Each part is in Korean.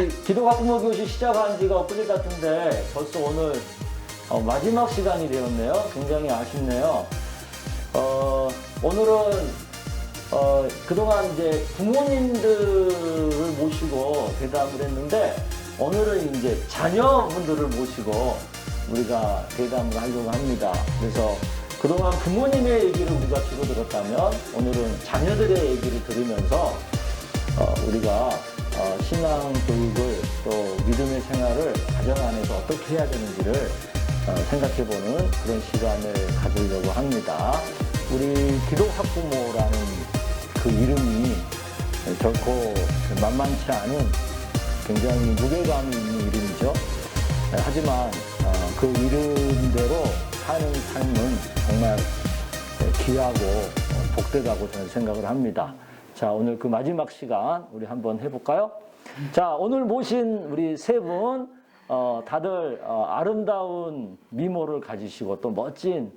우리 기독학부모 교실 시작한 지가 엊그제 같은데 벌써 오늘 마지막 시간이 되었네요. 굉장히 아쉽네요. 오늘은 그동안 이제 부모님들을 모시고 대담을 했는데 오늘은 이제 자녀분들을 모시고 우리가 대담을 하려고 합니다. 그래서 그동안 부모님의 얘기를 우리가 주로 들었다면 오늘은 자녀들의 얘기를 들으면서 우리가 신앙 교육을 또 믿음의 생활을 가정 안에서 어떻게 해야 되는지를 생각해보는 그런 시간을 가지려고 합니다. 우리 기독학부모라는 그 이름이 결코 만만치 않은 굉장히 무게감이 있는 이름이죠. 하지만 그 이름대로 사는 삶은 정말 귀하고 복되다고 저는 생각을 합니다. 자, 오늘 그 마지막 시간 우리 한번 해볼까요? 자, 오늘 모신 우리 세 분 다들 아름다운 미모를 가지시고 또 멋진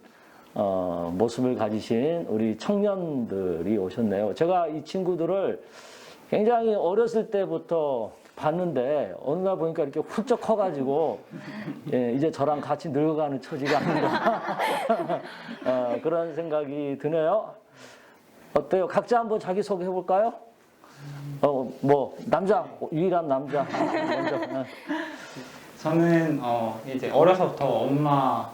모습을 가지신 우리 청년들이 오셨네요. 제가 이 친구들을 굉장히 어렸을 때부터 봤는데 어느 날 보니까 이렇게 훌쩍 커가지고 이제 저랑 같이 늙어가는 처지가 아닌가 그런 생각이 드네요. 어때요? 각자 한번 자기 소개 해볼까요? 남자, 유일한 남자. 먼저. 저는 이제 어려서부터 엄마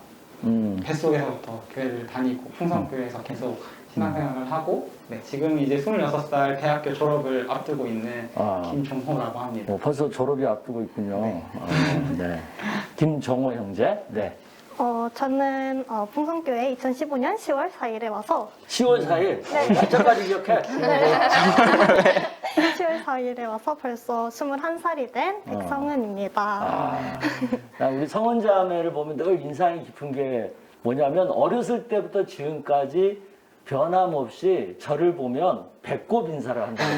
뱃속에서부터 교회를 다니고 풍성교회에서 계속 신앙생활을 하고 지금 이제 26살 대학교 졸업을 앞두고 있는 김종호라고 합니다. 벌써 졸업이 앞두고 있군요. 네. 김정호 형제. 네. 저는 풍성교회 2015년 10월 4일에 와서 10월 4일? 네. 날짜까지 기억해? 네. 10월 4일에 와서 벌써 21살이 된 백성은입니다. 우리 성원자매를 보면 늘 인상이 깊은 게 뭐냐면 어렸을 때부터 지금까지 변함없이 저를 보면 배꼽 인사를 한다고.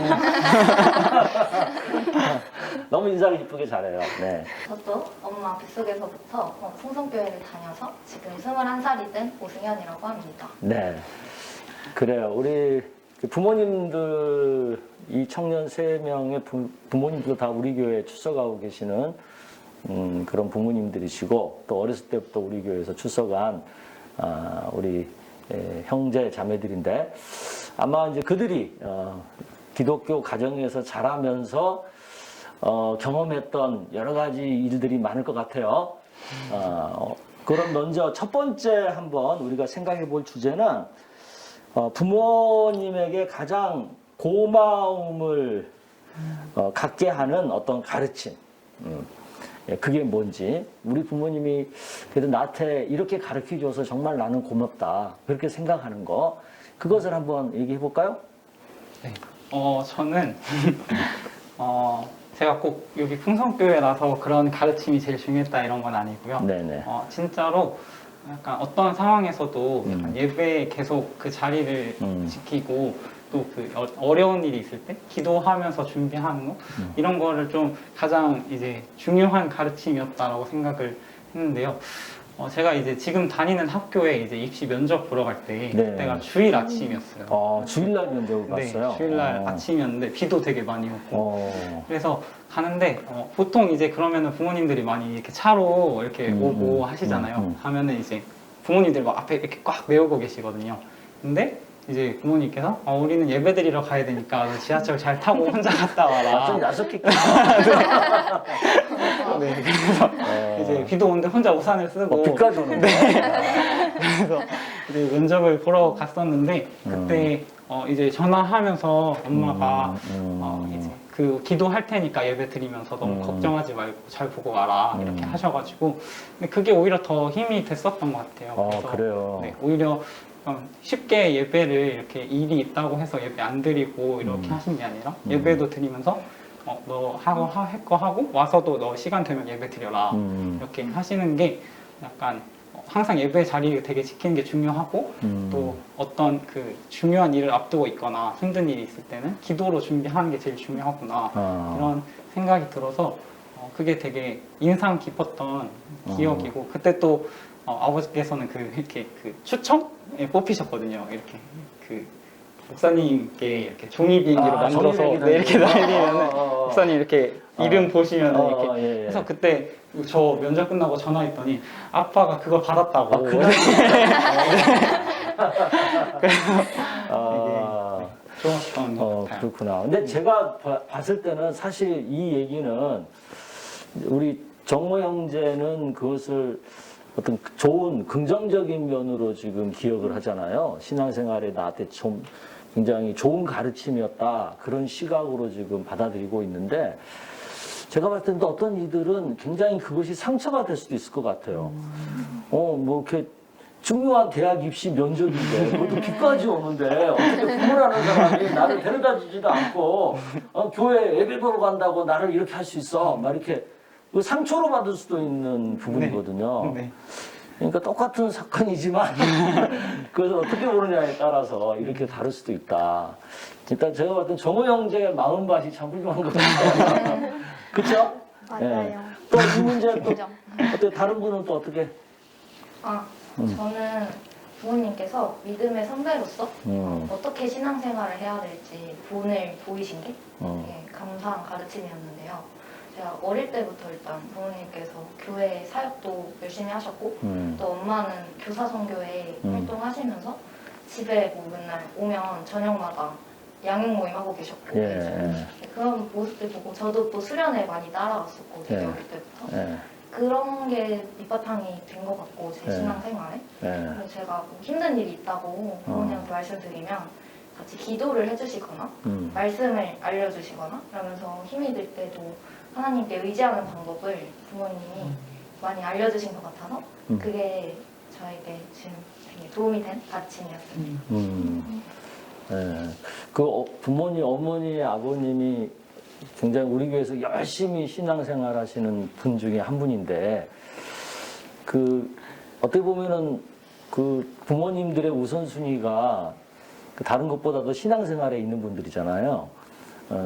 너무 인사를 이쁘게 잘해요. 네. 저도 엄마 뱃속에서부터 풍성교회를 다녀서 지금 21살이 된 오승현이라고 합니다. 네. 그래요. 우리 부모님들, 이 청년 3명의 부모님들도 다 우리 교회에 출석하고 계시는 그런 부모님들이시고 또 어렸을 때부터 우리 교회에서 출석한 우리 형제 자매들인데 아마 이제 그들이 기독교 가정에서 자라면서 경험했던 여러 가지 일들이 많을 것 같아요. 그럼 먼저 첫 번째 한번 우리가 생각해 볼 주제는 부모님에게 가장 고마움을 갖게 하는 어떤 가르침. 그게 뭔지, 우리 부모님이 그래도 나한테 이렇게 가르쳐줘서 정말 나는 고맙다 그렇게 생각하는 거, 그것을 한번 얘기해 볼까요? 네. 저는 제가 꼭 여기 풍성교회라서 그런 가르침이 제일 중요했다 이런 건 아니고요. 네네. 진짜로 약간 어떤 상황에서도 약간 예배에 계속 그 자리를 지키고 또 그 어려운 일이 있을 때 기도하면서 준비하는 거 이런 거를 좀 가장 이제 중요한 가르침이었다라고 생각을 했는데요. 제가 이제 지금 다니는 학교에 이제 입시 면접 보러 갈 때 그때가 주일 아침이었어요. 주일날 면접을 봤어요? 네, 주일날 아침이었는데 비도 되게 많이 오고 그래서 가는데 보통 이제 그러면은 부모님들이 많이 이렇게 차로 이렇게 오고 하시잖아요. 하면은 이제 부모님들 막 앞에 이렇게 꽉 메우고 계시거든요. 근데 이제 부모님께서 우리는 예배드리러 가야 되니까 지하철 잘 타고 혼자 갔다 와라. 좀 야속했구나. 네, 그래서 이제 비도 오는데 혼자 우산을 쓰고 비까지 오는데. 그래서 이제 면접을 보러 갔었는데 그때 이제 전화하면서 엄마가 이제 그 기도할 테니까 예배 드리면서 너무 걱정하지 말고 잘 보고 와라 이렇게 하셔가지고 근데 그게 오히려 더 힘이 됐었던 것 같아요. 그래서 그래요. 네, 오히려 쉽게 예배를 이렇게 일이 있다고 해서 예배 안 드리고 이렇게 하신 게 아니라 예배도 드리면서 너 할 거 하고 와서도 너 시간 되면 예배 드려라 이렇게 하시는 게 약간 항상 예배 자리를 되게 지키는 게 중요하고 또 어떤 그 중요한 일을 앞두고 있거나 힘든 일이 있을 때는 기도로 준비하는 게 제일 중요하구나 이런 생각이 들어서 그게 되게 인상 깊었던 기억이고 그때 또 아버지께서는 이렇게 추첨에 뽑히셨거든요. 이렇게 목사님께 이렇게 종이 비행기로 만들어서 이렇게 날리면 목사님 이렇게 이름 보시면 이렇게 예, 예. 그래서 그때 저 면접 끝나고 전화했더니 아빠가 그걸 받았다고. 아, 그래? 아, 좋았던 것 같아요. 그렇구나. 근데 제가 봤을 때는 사실 이 얘기는 우리 정모 형제는 그것을 어떤 좋은 긍정적인 면으로 지금 기억을 하잖아요. 신앙생활에 나한테 좀 굉장히 좋은 가르침이었다. 그런 시각으로 지금 받아들이고 있는데 제가 봤을 때는 또 어떤 이들은 굉장히 그것이 상처가 될 수도 있을 것 같아요. 뭐 이렇게 중요한 대학 입시 면접인데 그것도 비까지 오는데 어떻게 부모라는 사람이 나를 데려다 주지도 않고 교회 예배 보러 간다고 나를 이렇게 할 수 있어. 막 이렇게 그 상처로 받을 수도 있는 부분이거든요. 네. 그러니까 똑같은 사건이지만 그것을 어떻게 보느냐에 따라서 이렇게 다를 수도 있다. 일단 제가 봤던 정호 형제의 마음밭이 참 훌륭한 것 같아요. 그렇죠? 맞아요. 또 이 문제 또 인정. 어떻게 다른 분은 또 어떻게? 저는 부모님께서 믿음의 선배로서 어떻게 신앙생활을 해야 될지 본을 보이신 게 되게 감사한 가르침이었는데요. 제가 어릴 때부터 일단 부모님께서 교회 사역도 열심히 하셨고 또 엄마는 교사 선교회 활동하시면서 집에 뭐 맨날 오면 저녁마다 양육 모임 하고 계셨고 그런 모습들 보고 저도 또 수련회 많이 따라갔었고 되게 어릴 때부터 그런 게 밑바탕이 된 것 같고 제 신앙생활에 그래서 제가 뭐 힘든 일이 있다고 부모님한테 말씀드리면 같이 기도를 해주시거나 말씀을 알려주시거나 그러면서 힘이 들 때도 하나님께 의지하는 방법을 부모님이 많이 알려주신 것 같아서 그게 저에게 지금 되게 도움이 된 가르침이었습니다. 그 부모님, 어머니, 아버님이 굉장히 우리 교회에서 열심히 신앙생활 하시는 분 중에 한 분인데 그 어떻게 보면은 그 부모님들의 우선순위가 그 다른 것보다도 신앙생활에 있는 분들이잖아요.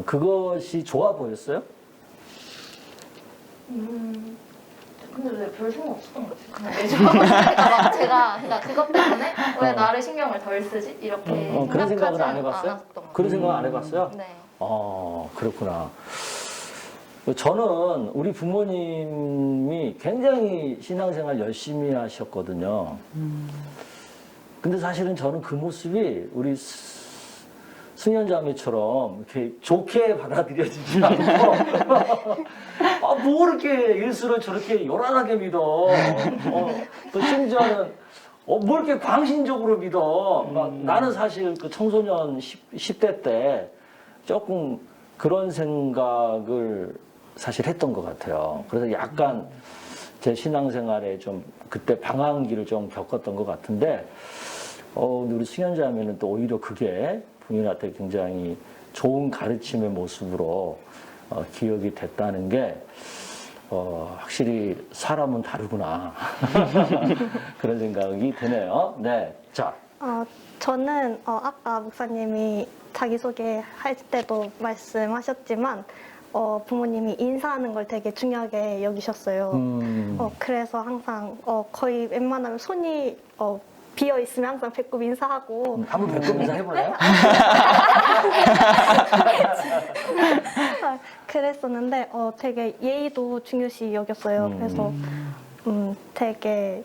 그것이 좋아 보였어요? 근데 왜 별 생각 없었던 것 같아요. 그냥 매주하고 있으니까 제가 그러니까 그것 때문에 왜 나를 신경을 덜 쓰지? 이렇게 그런 생각을 안 생각하지는 해봤어요? 않았던 것 그런 같아요. 생각 안 해봤어요? 네. 그렇구나. 저는 우리 부모님이 굉장히 신앙생활 열심히 하셨거든요. 근데 사실은 저는 그 모습이 우리 승연자매처럼 이렇게 좋게 받아들여지지 않고 뭐 이렇게 일수를 저렇게 요란하게 믿어. 또 심지어는 뭐 이렇게 광신적으로 믿어. 나는 사실 그 청소년 10대 때 조금 그런 생각을 사실 했던 것 같아요. 그래서 약간 제 신앙생활에 좀 그때 방황기를 좀 겪었던 것 같은데 우리 승연자매는 또 오히려 그게 부인한테 굉장히 좋은 가르침의 모습으로 기억이 됐다는 게 확실히 사람은 다르구나 그런 생각이 드네요. 네, 자. 저는 아까 목사님이 자기소개 할 때도 말씀하셨지만 부모님이 인사하는 걸 되게 중요하게 여기셨어요. 그래서 항상 거의 웬만하면 손이 비어 있으면 항상 배꼽 인사하고. 한번 배꼽 인사 해볼래요? 그랬었는데 되게 예의도 중요시 여겼어요. 그래서 되게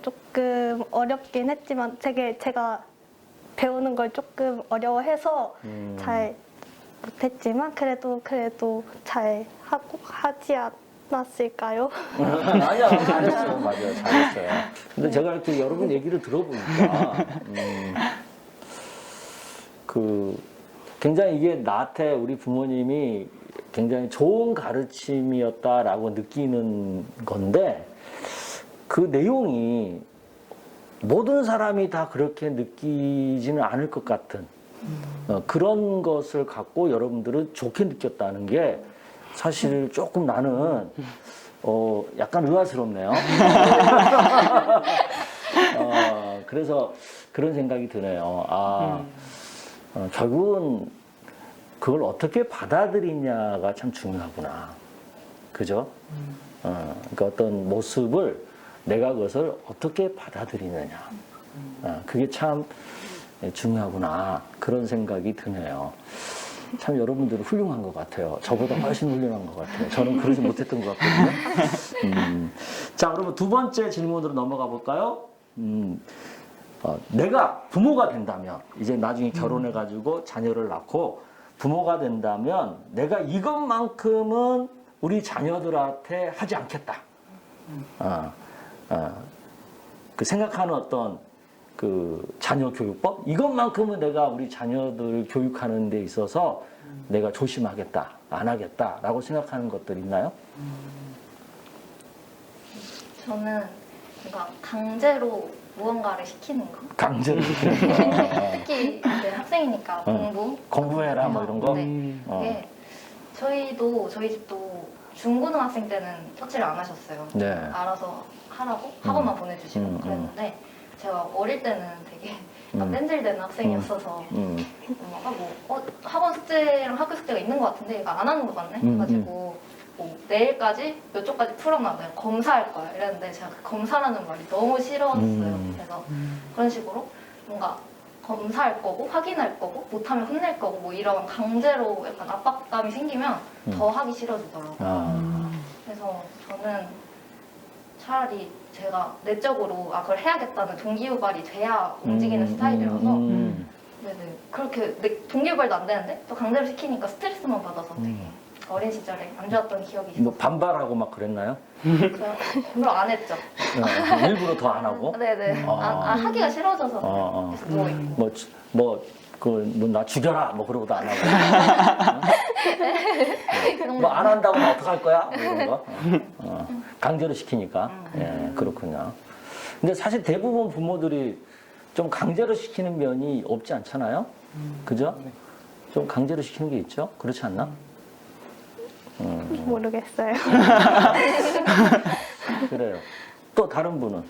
조금 어렵긴 했지만 제가 배우는 걸 조금 어려워해서 잘 못했지만 그래도 잘 하지 않았을까요? 아니야, 잘했어요. 맞아요, 잘했어요. 근데 제가 이렇게 여러분 얘기를 들어보니까 굉장히 이게 나한테 우리 부모님이 굉장히 좋은 가르침이었다라고 느끼는 건데 그 내용이 모든 사람이 다 그렇게 느끼지는 않을 것 같은 그런 것을 갖고 여러분들은 좋게 느꼈다는 게 사실 조금 나는 약간 의아스럽네요. 그래서 그런 생각이 드네요. 결국은 그걸 어떻게 받아들이냐가 참 중요하구나. 그죠? 그러니까 어떤 모습을 내가 그것을 어떻게 받아들이느냐. 그게 참 중요하구나. 그런 생각이 드네요. 참 여러분들은 훌륭한 것 같아요. 저보다 훨씬 훌륭한 것 같아요. 저는 그러지 못했던 것 같거든요. 자, 그러면 두 번째 질문으로 넘어가 볼까요? 내가 부모가 된다면, 이제 나중에 결혼해가지고 자녀를 낳고 부모가 된다면 내가 이것만큼은 우리 자녀들한테 하지 않겠다. 그 생각하는 어떤 그 자녀 교육법 이것만큼은 내가 우리 자녀들 교육하는 데 있어서 내가 조심하겠다, 안 하겠다라고 생각하는 것들 있나요? 저는 뭔가 강제로 무언가를 시키는 거. 강제로 시키는 거. 특히 이제 학생이니까 공부해라 뭐 이런 거. 네. 이게 저희 집도 중고등학생 때는 터치를 안 하셨어요. 네. 알아서 하라고 학원만 보내주시고 그랬는데 제가 어릴 때는 되게 뺀질되는 학생이었어서 학원 숙제랑 학교 숙제가 있는 것 같은데 얘가 안 하는 것 같네 해가지고 뭐 내일까지 몇 쪽까지 풀어놔 그냥 검사할 거야 이랬는데 제가 그 검사라는 말이 너무 싫었어요. 그래서 그런 식으로 뭔가 검사할 거고 확인할 거고 못하면 혼낼 거고 뭐 이런 강제로 약간 압박감이 생기면 더 하기 싫어지더라고요. 그래서 저는 차라리 제가 내적으로 그걸 해야겠다는 동기유발이 돼야 움직이는 스타일이라서 네네 그렇게 동기유발도 안 되는데 또 강제로 시키니까 스트레스만 받아서 되게 어린 시절에 안 좋았던 기억이 있어요. 뭐 반발하고 막 그랬나요? 제가 일부러 안 했죠. 일부러 더 안 하고? 네네. 하기가 싫어져서 계속 누워있고. 나 죽여라 뭐 그러고도 안 하고 뭐 안 한다고 뭐 어떡할 거야 뭐 이런 거 강제로 시키니까 예 그렇군요. 근데 사실 대부분 부모들이 좀 강제로 시키는 면이 없지 않잖아요. 그죠? 좀 강제로 시키는 게 있죠. 그렇지 않나? 모르겠어요. 그래요. 또 다른 분은?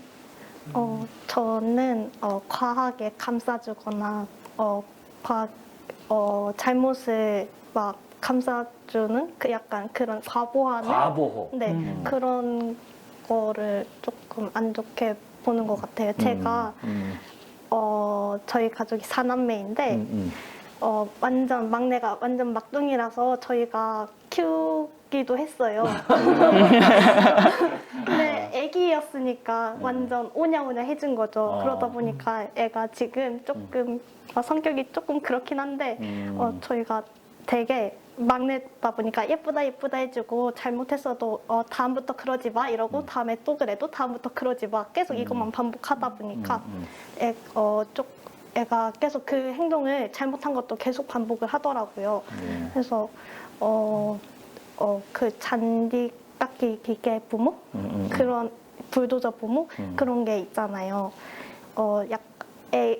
저는 과하게 감싸주거나 잘못을 막 감싸주는 그 약간 그런 과보하는 과보호. 네 그런 거를 조금 안 좋게 보는 것 같아요. 제가 저희 가족이 4남매인데 완전 막내가 완전 막둥이라서 저희가 키우기도 했어요. 근데 애기였으니까 완전 오냐오냐 해준 거죠. 그러다 보니까 애가 지금 조금 성격이 조금 그렇긴 한데 저희가 되게 막내다 보니까 예쁘다 예쁘다 해주고 잘못했어도 다음부터 그러지 마 이러고 다음에 또 그래도 다음부터 그러지 마 계속 이것만 반복하다 보니까 애가 계속 그 행동을 잘못한 것도 계속 반복을 하더라고요. 그래서 그 잔디깎기 기계 부모 그런 불도저 부모 그런 게 있잖아요. 애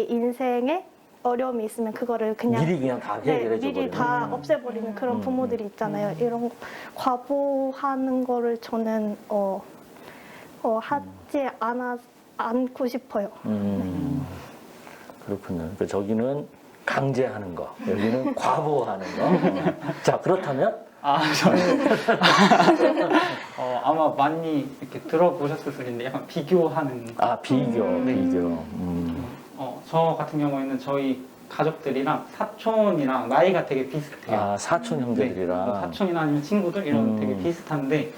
인생에 어려움이 있으면 그거를 그냥 미리 그냥 다 해결해 줘 미리 다 없애버리는 그런 부모들이 있잖아요. 이런 과보하는 거를 저는 하지 않고 싶어요. 그렇군요. 그러니까 저기는 강제하는 거, 여기는 과보하는 거. 자, 그렇다면? 저는 아마 많이 이렇게 들어보셨을 수 있는데 약간 비교하는 비교. 저 같은 경우에는 저희 가족들이랑 사촌이랑 나이가 되게 비슷해요. 사촌 형제들이랑. 네, 사촌이나 아니면 친구들 이런 되게 비슷한데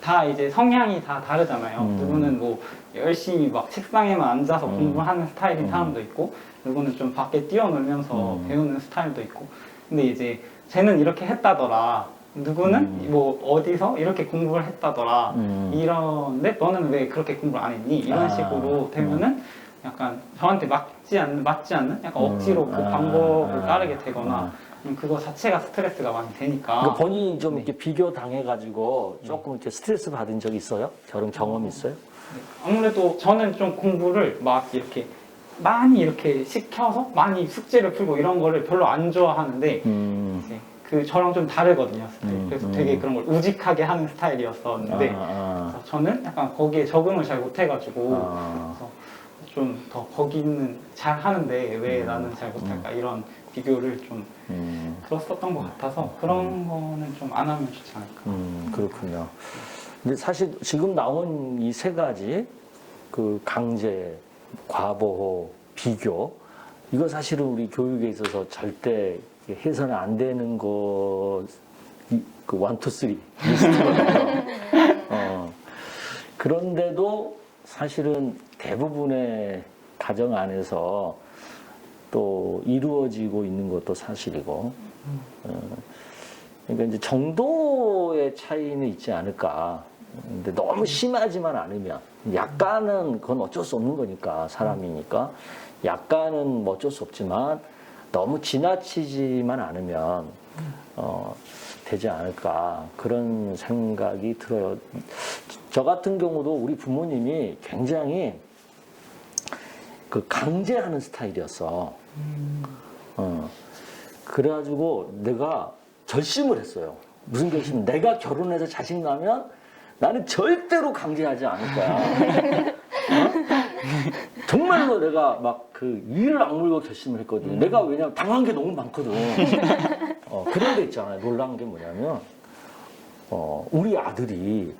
다 이제 성향이 다 다르잖아요. 누구는 뭐 열심히 막 책상에만 앉아서 공부하는 스타일인 사람도 있고 누구는 좀 밖에 뛰어놀면서 배우는 스타일도 있고 근데 이제 쟤는 이렇게 했다더라 누구는 뭐 어디서 이렇게 공부를 했다더라 이런데 너는 왜 그렇게 공부를 안 했니? 이런 식으로 되면은 약간 저한테 맞지 않는 약간 억지로 그 방법을 따르게 되거나 그거 자체가 스트레스가 많이 되니까. 그러니까 본인이 좀 이렇게 비교 당해가지고 조금 이렇게 스트레스 받은 적 있어요? 그런 경험 있어요? 아무래도 저는 좀 공부를 막 이렇게 많이 이렇게 시켜서 많이 숙제를 풀고 이런 거를 별로 안 좋아하는데 이제 그 저랑 좀 다르거든요. 그래서 되게 그런 걸 우직하게 하는 스타일이었었는데 그래서 저는 약간 거기에 적응을 잘 못해가지고 그래서 좀 더 거기는 잘 하는데 왜 나는 잘 못할까 이런 비교를 좀 들었었던 것 같아서 그런 거는 좀 안 하면 좋지 않을까. 그렇군요. 근데 사실 지금 나온 이 세 가지 그 강제, 과보호, 비교 이거 사실은 우리 교육에 있어서 절대 해서는 안 되는 거, 그 1, 2, 3 리스트거든요. 그런데도 사실은 대부분의 가정 안에서 또 이루어지고 있는 것도 사실이고, 그러니까 이제 정도의 차이는 있지 않을까. 근데 너무 심하지만 않으면, 약간은 그건 어쩔 수 없는 거니까, 사람이니까. 약간은 뭐 어쩔 수 없지만, 너무 지나치지만 않으면, 되지 않을까. 그런 생각이 들어요. 저 같은 경우도 우리 부모님이 굉장히 그 강제하는 스타일이었어. 그래가지고 내가 결심을 했어요. 무슨 결심? 내가 결혼해서 자식 나면 나는 절대로 강제하지 않을 거야. 정말로 내가 막 그 이를 악물고 결심을 했거든요. 내가 왜냐면 당한 게 너무 많거든. 그런 데 있잖아요. 놀라운 게 뭐냐면, 우리 아들이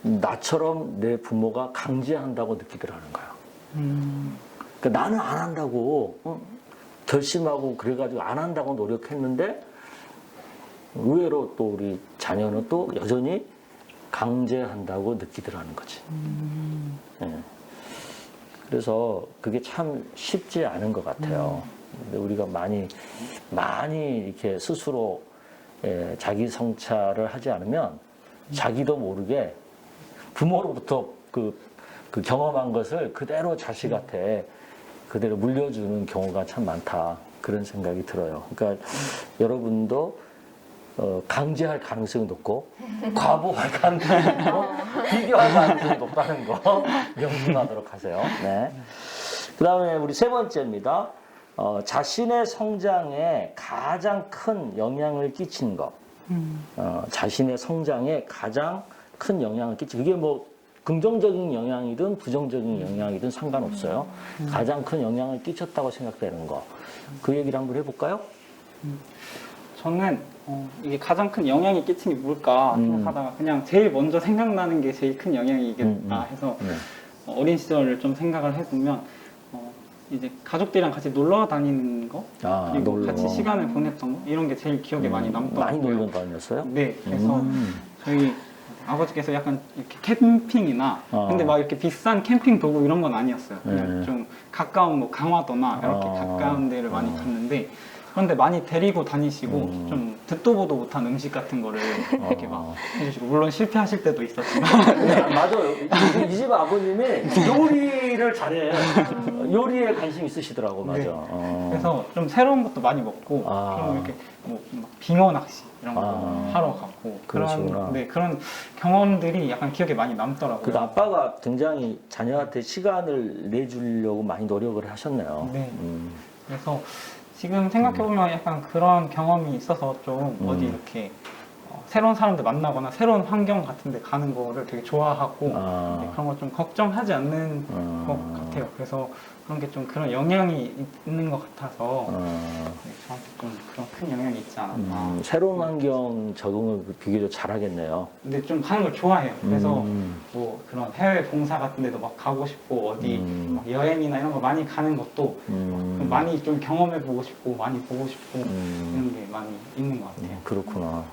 나처럼 내 부모가 강제한다고 느끼더라는 거야. 그러니까 나는 안 한다고 결심하고 그래가지고 안 한다고 노력했는데 의외로 또 우리 자녀는 또 여전히 강제한다고 느끼더라는 거지. 예. 그래서 그게 참 쉽지 않은 것 같아요. 근데 우리가 많이 이렇게 스스로 자기 성찰을 하지 않으면 자기도 모르게 부모로부터 그 경험한 것을 그대로 자식한테 그대로 물려주는 경우가 참 많다. 그런 생각이 들어요. 그러니까 여러분도 강제할 가능성이 높고 과보할 가능성이 높고 비교할 가능성이 높다는 거 명심하도록 하세요. 네. 그 다음에 우리 세 번째입니다. 자신의 성장에 가장 큰 영향을 끼친 것. 자신의 성장에 가장 큰 영향을 끼친, 그게 뭐 긍정적인 영향이든 부정적인 영향이든 상관없어요. 가장 큰 영향을 끼쳤다고 생각되는 거. 그 얘기를 한번 해볼까요? 저는 이게 가장 큰 영향이 끼친 게 뭘까 생각하다가 그냥 제일 먼저 생각나는 게 제일 큰 영향이겠다 해서 어린 시절을 좀 생각을 해보면 이제 가족들이랑 같이 놀러 다니는 거 그리고 같이 시간을 보냈던 거 이런 게 제일 기억에 많이 남더라고요. 많이 놀러 다녔어요? 네, 그래서 저희 아버지께서 약간 이렇게 캠핑이나 근데 막 이렇게 비싼 캠핑 도구 이런 건 아니었어요. 그냥 좀 가까운 뭐 강화도나 이렇게 가까운 데를 많이 갔는데 그런데 많이 데리고 다니시고 좀 듣도 보도 못한 음식 같은 거를 이렇게 막 해주시고 물론 실패하실 때도 있었지만 네, 맞아요. 이 집 아버님이 요리를 잘해. 요리에 관심 있으시더라고. 맞아. 네. 그래서 좀 새로운 것도 많이 먹고 좀 이렇게 뭐 빙어 낚시 이런 거 하러 갔고 그런 경험들이 약간 기억에 많이 남더라고요. 그 아빠가 굉장히 자녀한테 시간을 내주려고 많이 노력을 하셨네요. 네. 그래서 지금 생각해보면 약간 그런 경험이 있어서 좀 어디 이렇게 새로운 사람들 만나거나 새로운 환경 같은 데 가는 거를 되게 좋아하고 네, 그런 거 좀 걱정하지 않는 것 같아요. 그래서 그런 게 좀 그런 영향이 있는 것 같아서 네, 저한테 좀 그런 큰 영향이 있지 않았나. 새로운 환경 적응을 비교적 잘하겠네요. 근데 좀 하는 걸 좋아해요. 그래서 뭐 그런 해외 봉사 같은 데도 막 가고 싶고 어디 막 여행이나 이런 거 많이 가는 것도 많이 좀 경험해보고 싶고 많이 보고 싶고 이런 게 많이 있는 것 같아요. 그렇구나.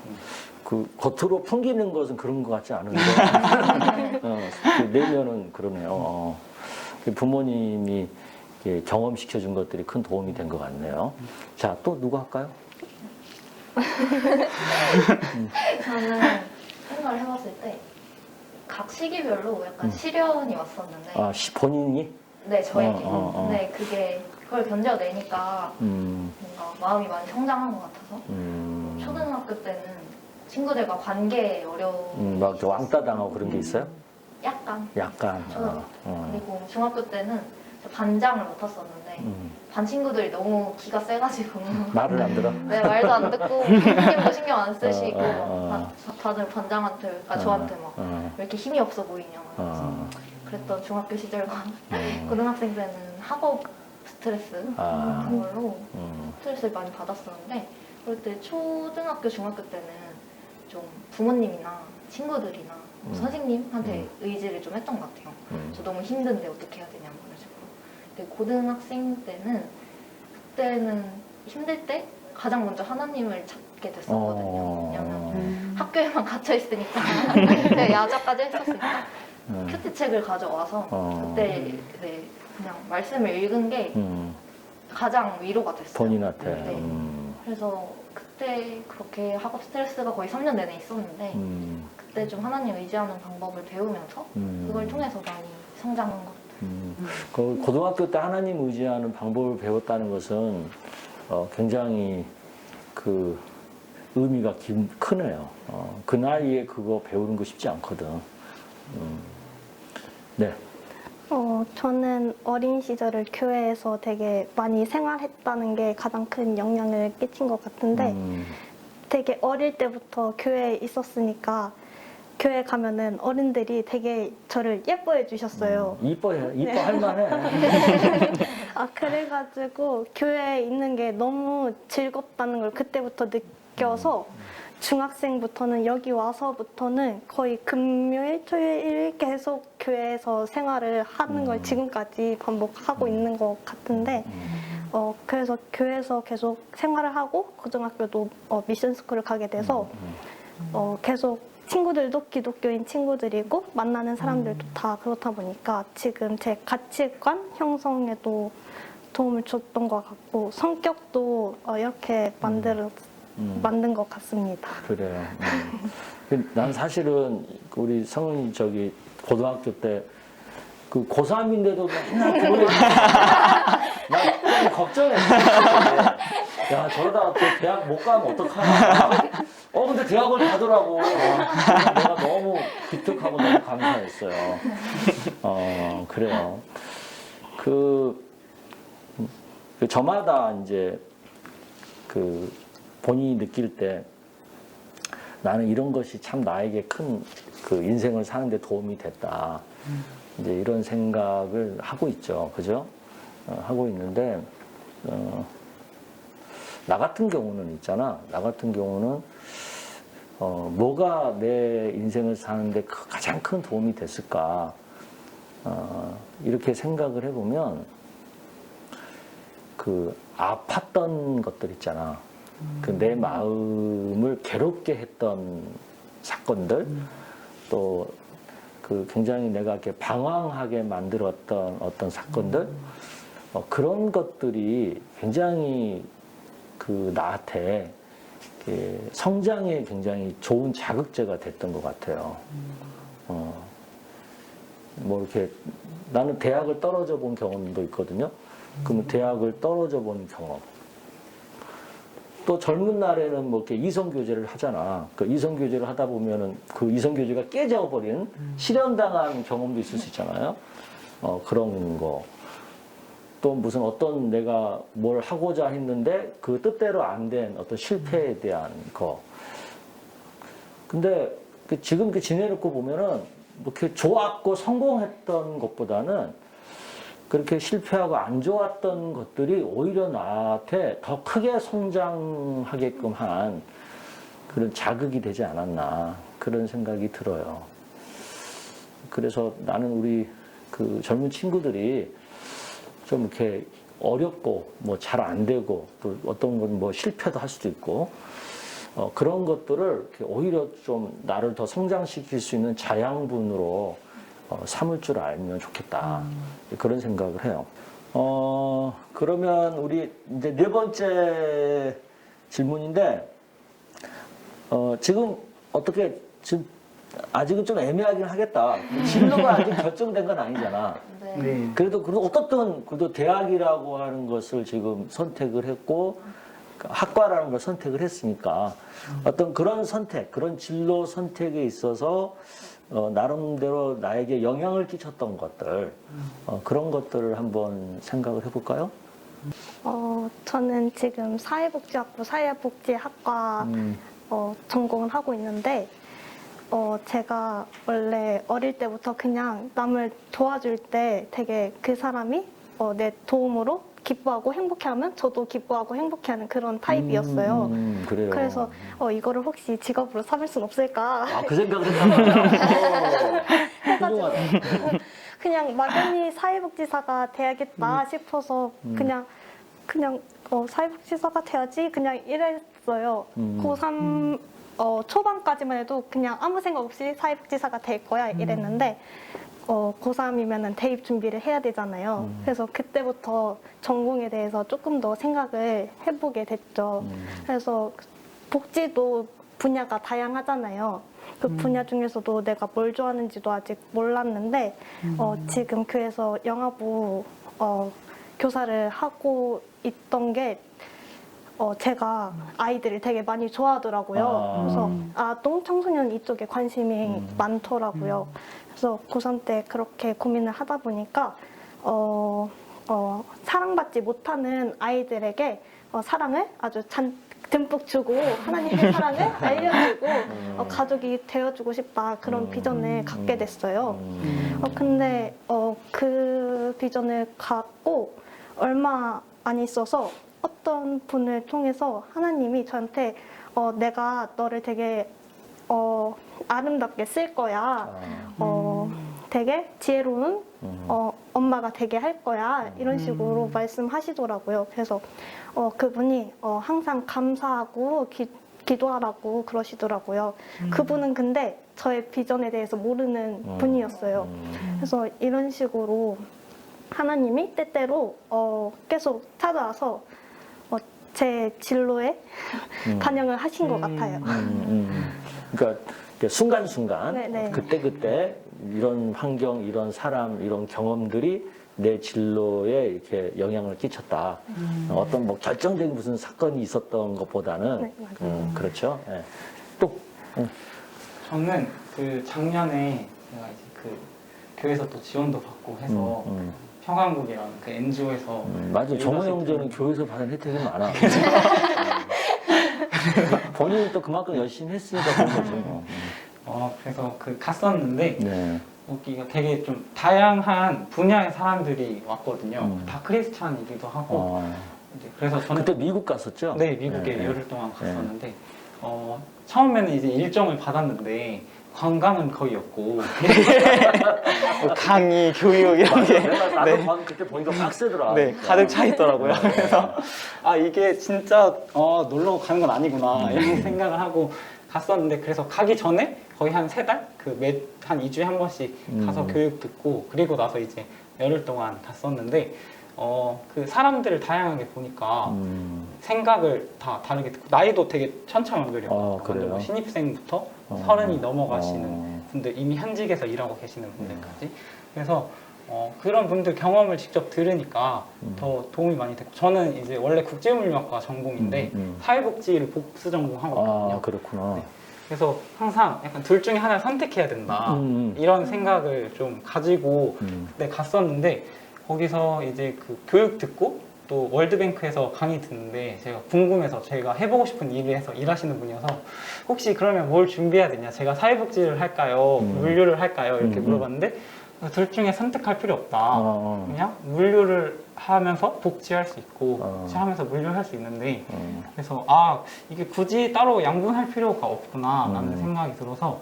그 겉으로 풍기는 것은 그런 것 같지 않은데 그 내면은 그러네요. 부모님이 경험시켜준 것들이 큰 도움이 된 것 같네요. 자, 또 누구 할까요? 저는 생각을 해봤을 때 각 시기별로 약간 시련이 왔었는데 본인이? 네, 저에게. 근데 그걸 견뎌내니까 뭔가 마음이 많이 성장한 것 같아서 초등학교 때는 친구들과 관계에 어려움이 막 왕따 당하고 그런 게 있어요? 약간. 그리고 중학교 때는 반장을 맡았었는데 반 친구들이 너무 기가 세가지고 말을 안 들어? 네, 말도 안 듣고 선생님도 신경 안 쓰시고 다들 반장한테 저한테 막 왜 이렇게 힘이 없어 보이냐 그랬던 중학교 시절과 고등학생 때는 학업 스트레스 같은 걸로 스트레스를 많이 받았었는데 그럴 때 초등학교 중학교 때는 좀 부모님이나 친구들이나 선생님한테 의지를 좀 했던 것 같아요. 저 너무 힘든데 어떻게 해야 되냐고 그래가지고. 근데 고등학생 때는 그때는 힘들 때 가장 먼저 하나님을 찾게 됐었거든요. 왜냐면 학교에만 갇혀 있으니까 제가 야자까지 했었으니까 큐티책을 가져와서 그때 네, 그냥 말씀을 읽은 게 가장 위로가 됐어요. 본인한테. 네. 그래서 그때 그렇게 학업 스트레스가 거의 3년 내내 있었는데 그때 좀 하나님 의지하는 방법을 배우면서 그걸 통해서 많이 성장한 것 같아요. 그 고등학교 때 하나님 의지하는 방법을 배웠다는 것은 굉장히 그 의미가 크네요. 그 나이에 그거 배우는 거 쉽지 않거든. 네. 저는 어린 시절을 교회에서 되게 많이 생활했다는 게 가장 큰 영향을 끼친 것 같은데 되게 어릴 때부터 교회에 있었으니까 교회 가면은 어른들이 되게 저를 예뻐해 주셨어요. 이뻐할 만해. 그래가지고 교회에 있는 게 너무 즐겁다는 걸 그때부터 느껴서 중학생부터는 여기 와서부터는 거의 금요일, 토요일 계속 교회에서 생활을 하는 걸 지금까지 반복하고 있는 것 같은데 그래서 교회에서 계속 생활을 하고 고등학교도 미션 스쿨을 가게 돼서 계속 친구들도 기독교인 친구들이고 만나는 사람들도 다 그렇다 보니까 지금 제 가치관 형성에도 도움을 줬던 것 같고 성격도 이렇게 만든 것 같습니다. 그래요. 난 사실은 우리 성은이 고등학교 때 그 고3인데도 맨날 교회 나 걱정했어. 야 저러다가 저 대학 못 가면 어떡하나. 근데 대학을 가더라고. 내가 너무 기특하고 너무 감사했어요. 그래요. 저마다 이제 본인이 느낄 때 나는 이런 것이 참 나에게 큰 인생을 사는데 도움이 됐다. 이제 이런 생각을 하고 있죠. 그죠? 하고 있는데, 나 같은 경우는 있잖아. 나 같은 경우는, 뭐가 내 인생을 사는데 가장 큰 도움이 됐을까? 이렇게 생각을 해보면, 아팠던 것들 있잖아. 내 마음을 괴롭게 했던 사건들, 또 굉장히 내가 이렇게 방황하게 만들었던 어떤 사건들, 그런 것들이 굉장히 나한테 성장에 굉장히 좋은 자극제가 됐던 것 같아요. 뭐 이렇게 나는 대학을 떨어져 본 경험도 있거든요. 그러면 대학을 떨어져 본 경험. 또 젊은 날에는 뭐 이렇게 이성교제를 하잖아. 그 이성교제를 하다 보면은 그 이성교제가 깨져버린 실현당한 경험도 있을 수 있잖아요. 그런 거. 또 무슨 어떤 내가 뭘 하고자 했는데 그 뜻대로 안 된 어떤 실패에 대한 거. 근데 지금 지내놓고 보면은 뭐 이렇게 좋았고 성공했던 것보다는 그렇게 실패하고 안 좋았던 것들이 오히려 나한테 더 크게 성장하게끔 한 그런 자극이 되지 않았나 그런 생각이 들어요. 그래서 나는 우리 젊은 친구들이 좀 이렇게 어렵고 뭐 잘 안 되고 또 어떤 건 뭐 실패도 할 수도 있고 그런 것들을 이렇게 오히려 좀 나를 더 성장시킬 수 있는 자양분으로 삼을 줄 알면 좋겠다. 그런 생각을 해요. 그러면 우리 이제 네 번째 질문인데, 지금 지금 아직은 좀 애매하긴 하겠다. 진로가 아직 결정된 건 아니잖아. 네. 그래도 어떻든 그래도 대학이라고 하는 것을 지금 선택을 했고, 학과라는 걸 선택을 했으니까 어떤 그런 진로 선택에 있어서 나름대로 나에게 영향을 끼쳤던 것들, 그런 것들을 한번 생각을 해볼까요? 저는 지금 사회복지학부 사회복지학과 전공을 하고 있는데, 제가 원래 어릴 때부터 그냥 남을 도와줄 때 되게 그 사람이 내 도움으로 기뻐하고 행복해하면 저도 기뻐하고 행복해하는 그런 타입이었어요. 그래요. 그래서 이거를 혹시 직업으로 삼을 순 없을까? 그 생각을 했단 해가지고 그냥 막연히 사회복지사가 돼야겠다 싶어서 그냥 사회복지사가 돼야지 그냥 이랬어요. 고3 초반까지만 해도 그냥 아무 생각 없이 사회복지사가 될 거야 이랬는데 고3이면 대입 준비를 해야 되잖아요. 그래서 그때부터 전공에 대해서 조금 더 생각을 해보게 됐죠. 그래서 복지도 분야가 다양하잖아요. 그 분야 중에서도 내가 뭘 좋아하는지도 아직 몰랐는데 지금 교회에서 영아부 교사를 하고 있던 게 제가 아이들을 되게 많이 좋아하더라고요. 그래서 아동 청소년 이쪽에 관심이 많더라고요. 그래서 고3 때 그렇게 고민을 하다 보니까 사랑받지 못하는 아이들에게 사랑을 아주 듬뿍 주고 하나님의 사랑을 알려주고 가족이 되어주고 싶다 그런 비전을 갖게 됐어요. 근데 그 비전을 갖고 얼마 안 있어서 어떤 분을 통해서 하나님이 저한테 내가 너를 되게 아름답게 쓸 거야. 되게 지혜로운 엄마가 되게 할 거야. 이런 식으로 말씀하시더라고요. 그래서 그분이 항상 감사하고 기도하라고 그러시더라고요. 그분은 근데 저의 비전에 대해서 모르는 분이었어요. 그래서 이런 식으로 하나님이 때때로 계속 찾아와서 제 진로에 반영을 하신 것 같아요. 그러니까 순간순간 네네. 그때 이런 환경, 이런 사람, 이런 경험들이 내 진로에 이렇게 영향을 끼쳤다. 어떤 뭐 결정적인 무슨 사건이 있었던 것보다는 네, 맞아요. 그렇죠. 예. 또 저는 그 작년에 제가 이제 그 교회에서 또 지원도 받고 해서 평안국이라는 그 NGO에서 맞아. 정호 형제는 교회에서 받은 혜택이 많아. 본인이 또 그만큼 열심히 했으니까 그런 거죠. 그래서 그 갔었는데 네. 여기가 되게 좀 다양한 분야의 사람들이 왔거든요. 다 크리스찬이기도 하고. 이제 그래서 저는 그때 미국 갔었죠? 네, 미국에 네. 열흘 동안 갔었는데 처음에는 이제 일정을 받았는데 관광은 거의 없고 뭐 강의, 교육 이런 게 나도 그때 보니까 빡세더라. 네, 가득 차 있더라고요. 그래서 이게 진짜 놀러 가는 건 아니구나 이런 생각을 하고 갔었는데 그래서 가기 전에 거의 한 3달? 한 2주에 한 번씩 가서 교육 듣고 그리고 나서 이제 열흘 동안 갔었는데 그 사람들을 다양하게 보니까 생각을 다 다르게 듣고 나이도 되게 천차만별이었거든요. 그래요? 완전 신입생부터 30이 넘어가시는 분들 이미 현직에서 일하고 계시는 분들까지 그래서 그런 분들 경험을 직접 들으니까 더 도움이 많이 됐고 저는 이제 원래 국제물리학과 전공인데 사회복지를 복수 전공하거든요. 그렇구나. 네. 그래서 항상 약간 둘 중에 하나를 선택해야 된다 이런 생각을 좀 가지고 그때 갔었는데 거기서 이제 그 교육 듣고 또 월드뱅크에서 강의 듣는데 제가 궁금해서 제가 해보고 싶은 일을 해서 일하시는 분이어서 혹시 그러면 뭘 준비해야 되냐 제가 사회복지를 할까요 물류를 할까요 이렇게 물어봤는데 둘 중에 선택할 필요 없다 그냥 물류를 하면서 복지할 수 있고 복지하면서 물류를 할 수 있는데 그래서 이게 굳이 따로 양분할 필요가 없구나 라는 생각이 들어서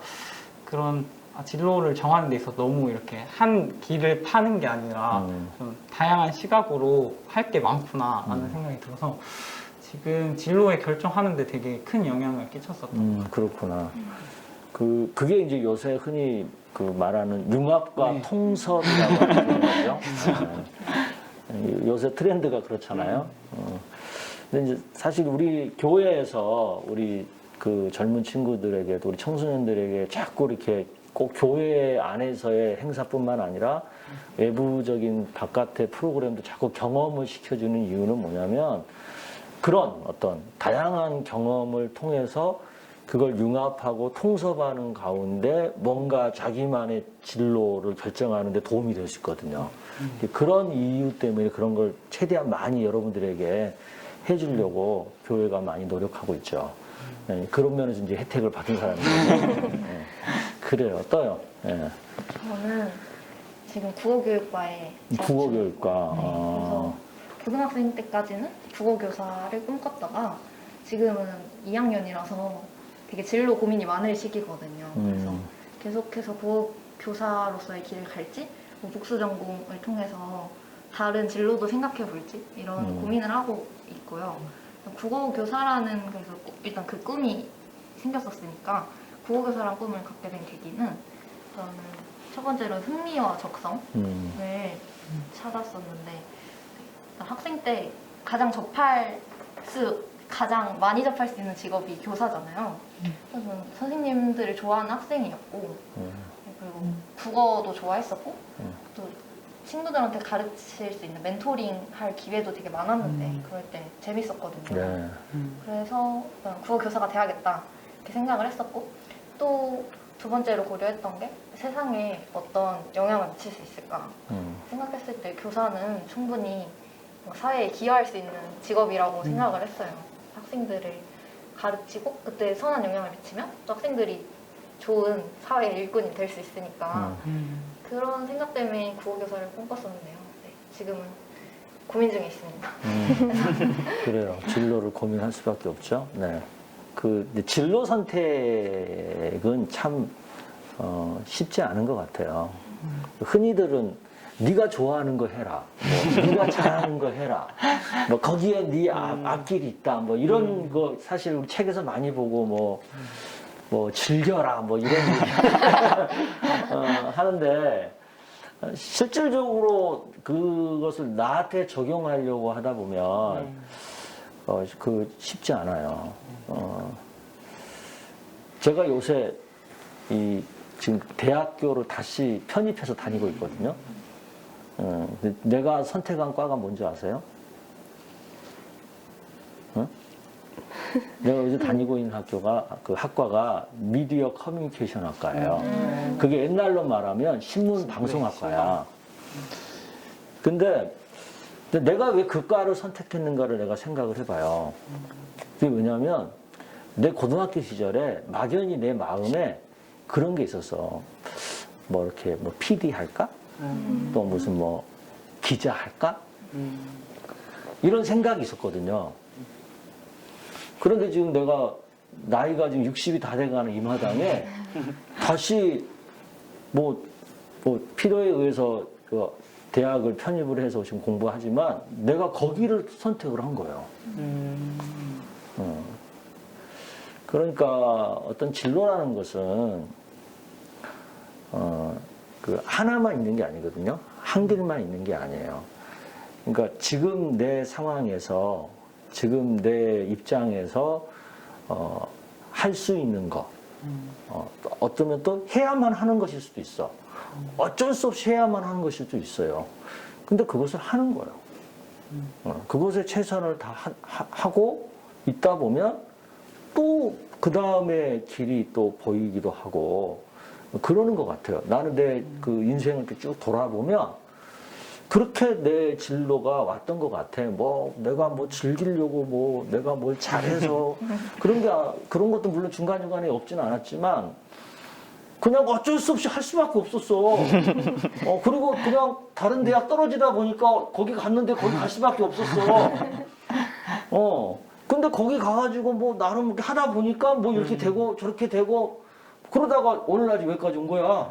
그런 진로를 정하는 데 있어서 너무 이렇게 한 길을 파는 게 아니라 좀 다양한 시각으로 할 게 많구나 라는 생각이 들어서 지금 진로에 결정하는데 되게 큰 영향을 끼쳤었던 그렇구나. 그게 이제 요새 흔히 그 말하는 융합과 통섭이라고 하는 거죠. 요새 트렌드가 그렇잖아요. 근데 이제 사실 우리 교회에서 우리 그 젊은 친구들에게도 우리 청소년들에게 자꾸 이렇게 꼭 교회 안에서의 행사뿐만 아니라 외부적인 바깥의 프로그램도 자꾸 경험을 시켜주는 이유는 뭐냐면 그런 어떤 다양한 경험을 통해서 그걸 융합하고 통섭하는 가운데 뭔가 자기만의 진로를 결정하는 데 도움이 될 수 있거든요. 그런 이유 때문에 그런 걸 최대한 많이 여러분들에게 해주려고 교회가 많이 노력하고 있죠. 네, 그런 면에서 이제 혜택을 받은 사람이죠. 네. 그래요. 떠요. 네. 저는 지금 국어교육과에 국어교육과. 그래서 고등학생 때까지는 국어교사를 꿈꿨다가 지금은 2학년이라서 되게 진로 고민이 많을 시기거든요. 그래서 계속해서 국어교사로서의 길을 갈지 뭐 복수 전공을 통해서 다른 진로도 생각해 볼지 이런 고민을 하고 있고요. 국어 교사라는 그래서 일단 그 꿈이 생겼었으니까 국어 교사라는 꿈을 갖게 된 계기는 저는 첫 번째로 흥미와 적성을 찾았었는데 학생 때 가장 많이 접할 수 있는 직업이 교사잖아요. 그래서 저는 선생님들을 좋아하는 학생이었고 그리고 국어도 좋아했었고 또 친구들한테 가르칠 수 있는 멘토링 할 기회도 되게 많았는데 그럴 때 재밌었거든요. 네. 그래서 국어 교사가 돼야겠다 이렇게 생각을 했었고 또 두 번째로 고려했던 게 세상에 어떤 영향을 미칠 수 있을까 생각했을 때 교사는 충분히 사회에 기여할 수 있는 직업이라고 생각을 했어요. 학생들을 가르치고 그때 선한 영향을 미치면 또 학생들이 좋은 사회 일꾼이 될 수 있으니까 그런 생각 때문에 국어교사를 꿈꿨었는데요. 네, 지금은 고민 중에 있습니다. 그래요. 진로를 고민할 수밖에 없죠. 네. 근데 진로 선택은 참 쉽지 않은 것 같아요. 흔히들은 네가 좋아하는 거 해라. 뭐 네가 잘하는 거 해라. 뭐 거기에 네 앞길이 있다. 뭐 이런 거 사실 우리 책에서 많이 보고 뭐 즐겨라. 뭐 이런 얘기 하는데 실질적으로 그것을 나한테 적용하려고 하다 보면 쉽지 않아요. 제가 요새 지금 대학교를 다시 편입해서 다니고 있거든요. 내가 선택한 과가 뭔지 아세요? 내가 요새 다니고 있는 학과가 미디어 커뮤니케이션 학과예요. 그게 옛날로 말하면 신문 방송학과야. 근데 내가 왜 그 과를 선택했는가를 내가 생각을 해봐요. 그게 왜냐면 내 고등학교 시절에 막연히 내 마음에 그런 게 있었어. 뭐 이렇게 뭐 PD 할까? 또 무슨 뭐 기자 할까? 이런 생각이 있었거든요. 그런데 지금 내가 나이가 지금 60이 다 돼가는 이 마당에 다시 뭐 필요에 의해서 그 대학을 편입을 해서 지금 공부하지만 내가 거기를 선택을 한 거예요. 그러니까 어떤 진로라는 것은 그 하나만 있는 게 아니거든요. 한 길만 있는 게 아니에요. 그러니까 지금 내 상황에서 지금 내 입장에서 할 수 있는 거 어쩌면 또 해야만 하는 것일 수도 있어. 어쩔 수 없이 해야만 하는 것일 수도 있어요. 근데 그것을 하는 거예요. 그것에 최선을 다 하고 있다 보면 또 그 다음에 길이 또 보이기도 하고 그러는 것 같아요. 나는 내 그 인생을 이렇게 쭉 돌아보면 그렇게 내 진로가 왔던 것 같아. 뭐 내가 뭐 즐기려고 뭐 내가 뭘 잘해서 그런 것도 물론 중간중간에 없지는 않았지만 그냥 어쩔 수 없이 할 수밖에 없었어. 그리고 그냥 다른 대학 떨어지다 보니까 거기 갔는데 거기 갈 수밖에 없었어. 근데 거기 가가지고 뭐 나름 이렇게 하다 보니까 뭐 이렇게 되고 저렇게 되고 그러다가 오늘날이 여기까지 온 거야.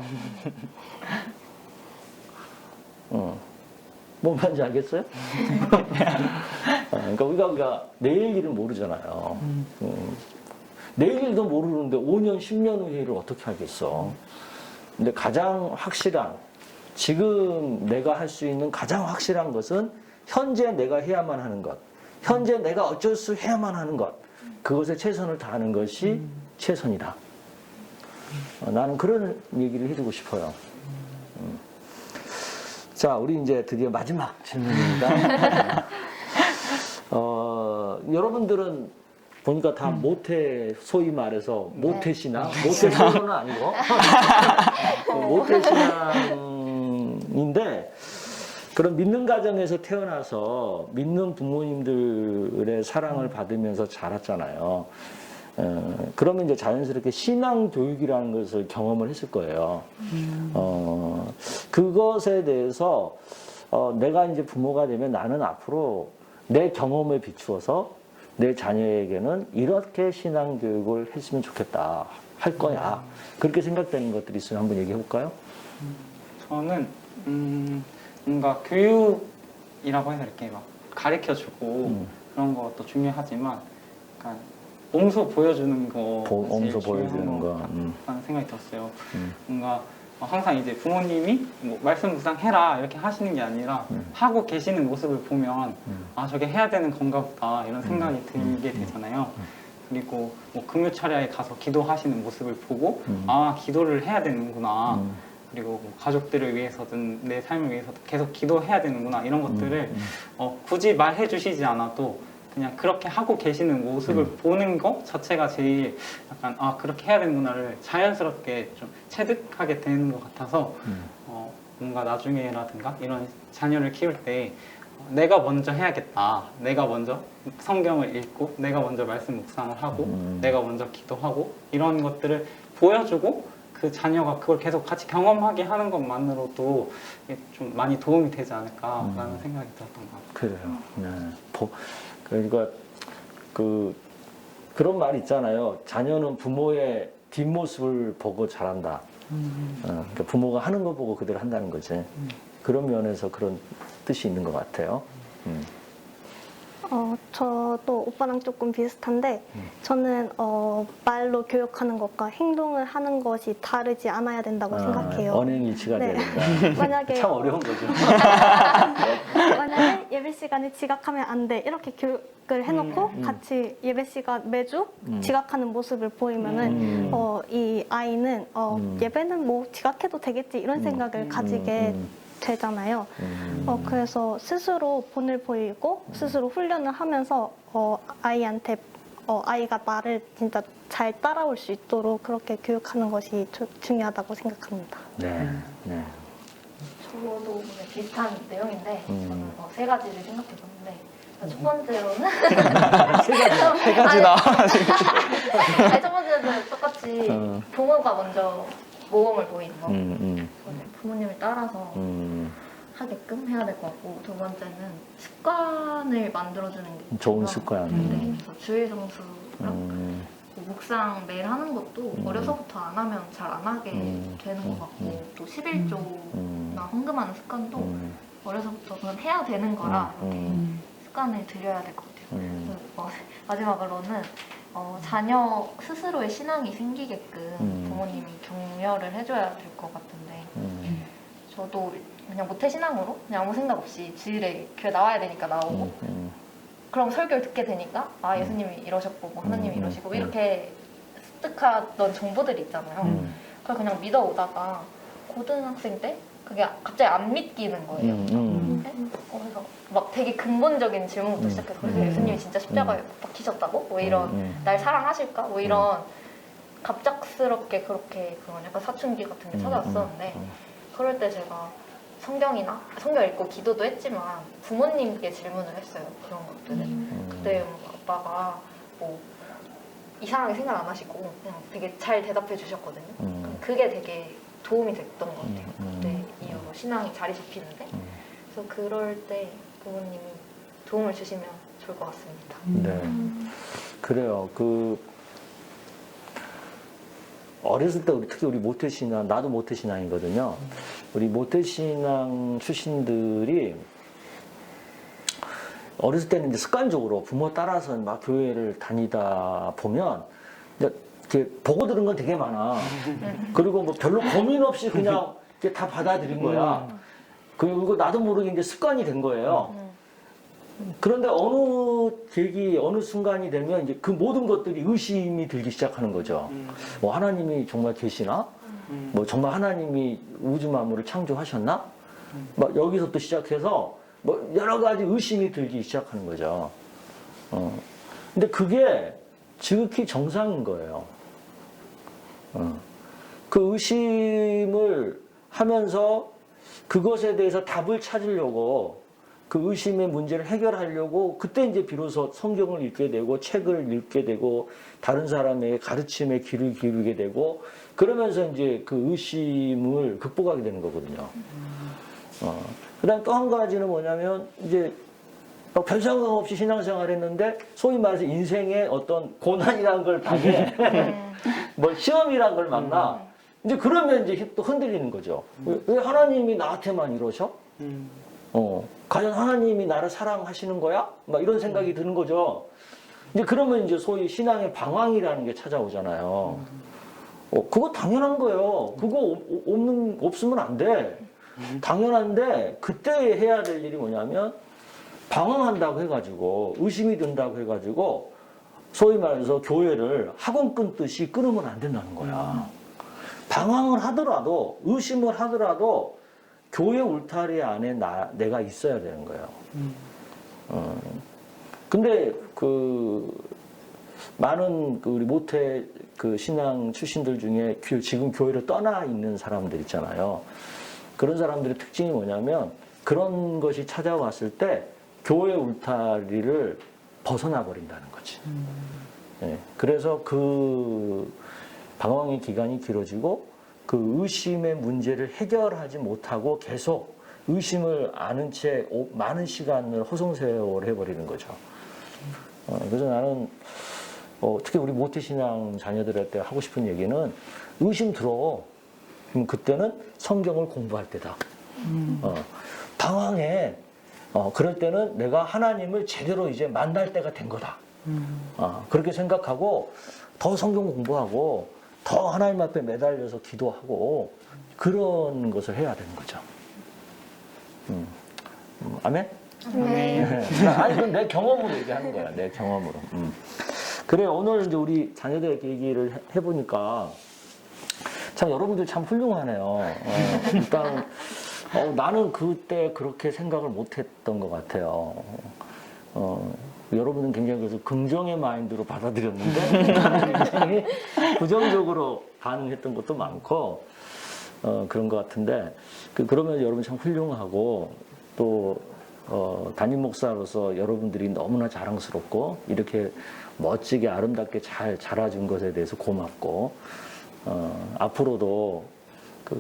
뭔 말인지 알겠어요? 그러니까 우리가 내일 일은 모르잖아요. 내일 일도 모르는데 5년, 10년 후의 일을 어떻게 알겠어. 근데 가장 확실한, 지금 내가 할 수 있는 가장 확실한 것은 현재 내가 해야만 하는 것, 현재 내가 어쩔 수 해야만 하는 것, 그것에 최선을 다하는 것이 최선이다. 나는 그런 얘기를 해주고 싶어요. 자, 우리 이제 드디어 마지막 질문입니다. 여러분들은 보니까 다 모태, 소위 말해서 모태신앙? 모태신앙은 아니고. 모태신앙인데, 그런 믿는 가정에서 태어나서 믿는 부모님들의 사랑을 받으면서 자랐잖아요. 그러면 이제 자연스럽게 신앙 교육이라는 것을 경험을 했을 거예요. 그것에 대해서 내가 이제 부모가 되면 나는 앞으로 내 경험에 비추어서 내 자녀에게는 이렇게 신앙 교육을 했으면 좋겠다 할 거야. 그렇게 생각되는 것들이 있으면 한번 얘기해 볼까요? 저는 뭔가 교육 이라고 해서 이렇게 막 가르쳐주고 그런 것도 중요하지만 약간 몸소 보여주는 거 몸소 보여주는 거. 같다는 생각이 들었어요. 뭔가 항상 이제 부모님이 뭐 말씀 묵상해라 이렇게 하시는 게 아니라 하고 계시는 모습을 보면 아 저게 해야 되는 건가 보다 이런 생각이 들게 되잖아요. 그리고 뭐 금요철야에 가서 기도하시는 모습을 보고 아 기도를 해야 되는구나. 그리고 뭐 가족들을 위해서든 내 삶을 위해서든 계속 기도해야 되는구나 이런 것들을 굳이 말해 주시지 않아도 그냥 그렇게 하고 계시는 모습을 보는 것 자체가 제일 약간 아 그렇게 해야 되는구나를 자연스럽게 좀 체득하게 되는 것 같아서 뭔가 나중에라든가 이런 자녀를 키울 때 내가 먼저 해야겠다. 내가 먼저 성경을 읽고 내가 먼저 말씀 묵상을 하고 내가 먼저 기도하고 이런 것들을 보여주고 그 자녀가 그걸 계속 같이 경험하게 하는 것만으로도 이게 좀 많이 도움이 되지 않을까라는 생각이 들었던 것 같아요. 그래요. 네. 그러니까 그런 말 있잖아요. 자녀는 부모의 뒷모습을 보고 자란다. 그러니까 부모가 하는 거 보고 그대로 한다는 거지. 그런 면에서 그런 뜻이 있는 것 같아요. 저도 오빠랑 조금 비슷한데 저는 말로 교육하는 것과 행동을 하는 것이 다르지 않아야 된다고 생각해요. 언행일치가 네. 돼야 된다. 만약에 참 어려운 거죠. 만약에 예배 시간에 지각하면 안 돼 이렇게 교육을 해놓고 같이 예배 시간 매주 지각하는 모습을 보이면은 이 아이는 예배는 뭐 지각해도 되겠지 이런 생각을 가지게 되잖아요. 그래서 스스로 본을 보이고 스스로 훈련을 하면서 아이한테 아이가 나를 진짜 잘 따라올 수 있도록 그렇게 교육하는 것이 중요하다고 생각합니다. 네. 저도 오늘 비슷한 내용인데 저는 세 가지를 생각해봤는데 첫 번째로는 세 가지다. 첫 번째는 똑같이 부모가 먼저 모범을 보이는 거. 부모님을 따라서 하게끔 해야 될 것 같고 두 번째는 습관을 만들어주는 게 좋은 습관. 그래서 주일 성수랑 묵상 매일 하는 것도 어려서부터 안 하면 잘 안 하게 되는 것 같고 또 11조나 헌금하는 습관도 어려서부터 그건 해야 되는 거라 이렇게 습관을 들여야 될 것 같아요. 그리고 마지막으로는 자녀 스스로의 신앙이 생기게끔 부모님이 격려를 해줘야 될 것 같은데 저도 그냥 모태신앙으로 그냥 아무 생각 없이 주일에 교회 나와야 되니까 나오고 그럼 설교를 듣게 되니까 아 예수님이 이러셨고 뭐 하나님이 이러시고 이렇게 습득하던 정보들이 있잖아요. 그걸 그냥 믿어오다가 고등학생 때 그게 갑자기 안 믿기는 거예요. 그래서 막 되게 근본적인 질문부터 시작해서 그래서 예수님이 진짜 십자가에 못 박히셨다고? 뭐 이런 날 사랑하실까? 뭐 이런 갑작스럽게 그렇게 그런 약간 사춘기 같은 게 찾아왔었는데 그럴 때 제가 성경 읽고 기도도 했지만 부모님께 질문을 했어요. 그런 것들을. 그때 아빠가 뭐 이상하게 생각 안 하시고 그냥 되게 잘 대답해 주셨거든요. 그게 되게 도움이 됐던 것 같아요. 그때 이후로 신앙이 자리 잡히는데. 그래서 그럴 때 부모님이 도움을 주시면 좋을 것 같습니다. 네. 그래요. 어렸을 때 특히 우리 모태신앙, 나도 모태신앙이거든요. 우리 모태신앙 출신들이 어렸을 때는 이제 습관적으로 부모 따라서 막 교회를 다니다 보면 이제 이렇게 보고 들은 건 되게 많아. 그리고 뭐 별로 고민 없이 그냥 이렇게 다 받아들인 거야. 그리고 나도 모르게 이제 습관이 된 거예요. 그런데 어느 순간이 되면 이제 그 모든 것들이 의심이 들기 시작하는 거죠. 뭐 하나님이 정말 계시나? 뭐 정말 하나님이 우주 만물을 창조하셨나? 막 여기서부터 시작해서 뭐 여러 가지 의심이 들기 시작하는 거죠. 근데 그게 지극히 정상인 거예요. 그 의심을 하면서 그것에 대해서 답을 찾으려고 그 의심의 문제를 해결하려고 그때 이제 비로소 성경을 읽게 되고 책을 읽게 되고 다른 사람의 가르침에 귀를 기울이게 되고 그러면서 이제 그 의심을 극복하게 되는 거거든요. 그다음 또 한 가지는 뭐냐면 이제 별 생각 없이 신앙생활을 했는데 소위 말해서 인생의 어떤 고난이라는 걸 당해 뭐 시험이라는 걸 만나 이제 그러면 이제 또 흔들리는 거죠. 왜 하나님이 나한테만 이러셔? 과연 하나님이 나를 사랑하시는 거야? 막 이런 생각이 드는 거죠. 이제 그러면 이제 소위 신앙의 방황이라는 게 찾아오잖아요. 그거 당연한 거예요. 그거 없으면 안 돼. 당연한데 그때 해야 될 일이 뭐냐면 방황한다고 해가지고 의심이 든다고 해가지고 소위 말해서 교회를 학원 끊듯이 끊으면 안 된다는 거야. 방황을 하더라도 의심을 하더라도 교회 울타리 안에 내가 있어야 되는 거예요. 근데 많은 우리 모태 신앙 출신들 중에 지금 교회를 떠나 있는 사람들 있잖아요. 그런 사람들의 특징이 뭐냐면 그런 것이 찾아왔을 때 교회 울타리를 벗어나 버린다는 거지. 네, 그래서 방황의 기간이 길어지고 그 의심의 문제를 해결하지 못하고 계속 의심을 아는 채 많은 시간을 허송세월을 해버리는 거죠. 그래서 나는 특히 우리 모태신앙 자녀들한테 하고 싶은 얘기는 의심 들어. 그럼 그때는 성경을 공부할 때다. 방황해. 그럴 때는 내가 하나님을 제대로 이제 만날 때가 된 거다. 그렇게 생각하고 더 성경 공부하고 더 하나님 앞에 매달려서 기도하고 그런 것을 해야 되는 거죠. 아멘? 네. 아니, 그건 내 경험으로 얘기하는 거야. 내 경험으로. 그래, 오늘 이제 우리 자녀들에게 얘기를 해보니까 참 여러분들 참 훌륭하네요. 일단 나는 그때 그렇게 생각을 못했던 것 같아요. 여러분은 굉장히 그래서 긍정의 마인드로 받아들였는데 나는 굉장히 부정적으로 반응했던 것도 많고 그런 것 같은데 그러면 여러분 참 훌륭하고 또 담임 목사로서 여러분들이 너무나 자랑스럽고 이렇게 멋지게 아름답게 잘 자라준 것에 대해서 고맙고 앞으로도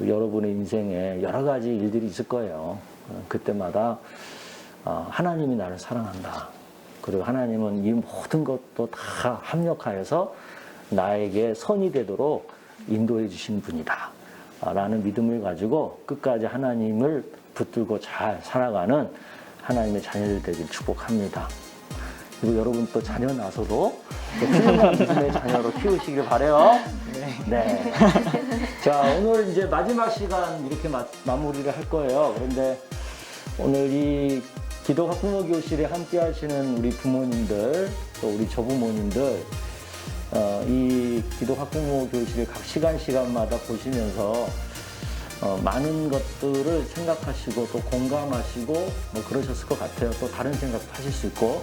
여러분의 인생에 여러 가지 일들이 있을 거예요. 그때마다 하나님이 나를 사랑한다. 그리고 하나님은 이 모든 것도 다 합력하여서 나에게 선이 되도록 인도해 주신 분이다. 라는 믿음을 가지고 끝까지 하나님을 붙들고 잘 살아가는 하나님의 자녀들 되길 축복합니다. 그리고 여러분 또 자녀 나서도 또 훌륭한 믿음의 자녀로 키우시길 바라요. 네. 자, 오늘 이제 마지막 시간 이렇게 마무리를 할 거예요. 그런데 오늘 이 기도 학부모 교실에 함께 하시는 우리 부모님들, 또 우리 조부모님들, 이 기도 학부모 교실을 각 시간마다 보시면서 많은 것들을 생각하시고 또 공감하시고 뭐 그러셨을 것 같아요. 또 다른 생각도 하실 수 있고.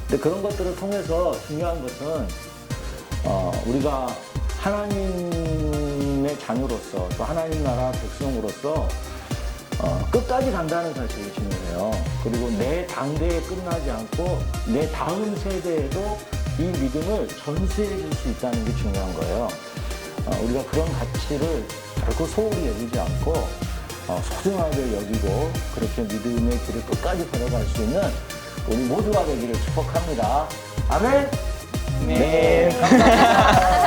근데 그런 것들을 통해서 중요한 것은 우리가 하나님의 자녀로서 또 하나님 나라 백성으로서 끝까지 간다는 사실이 중요해요. 그리고 내 당대에 끝나지 않고 내 다음 세대에도 이 믿음을 전수해 줄 수 있다는 게 중요한 거예요. 우리가 그런 가치를 결코 소홀히 여기지 않고 소중하게 여기고 그렇게 믿음의 길을 끝까지 걸어갈 수 있는 우리 모두가 되기를 축복합니다. 아멘. 네. 감사합니다.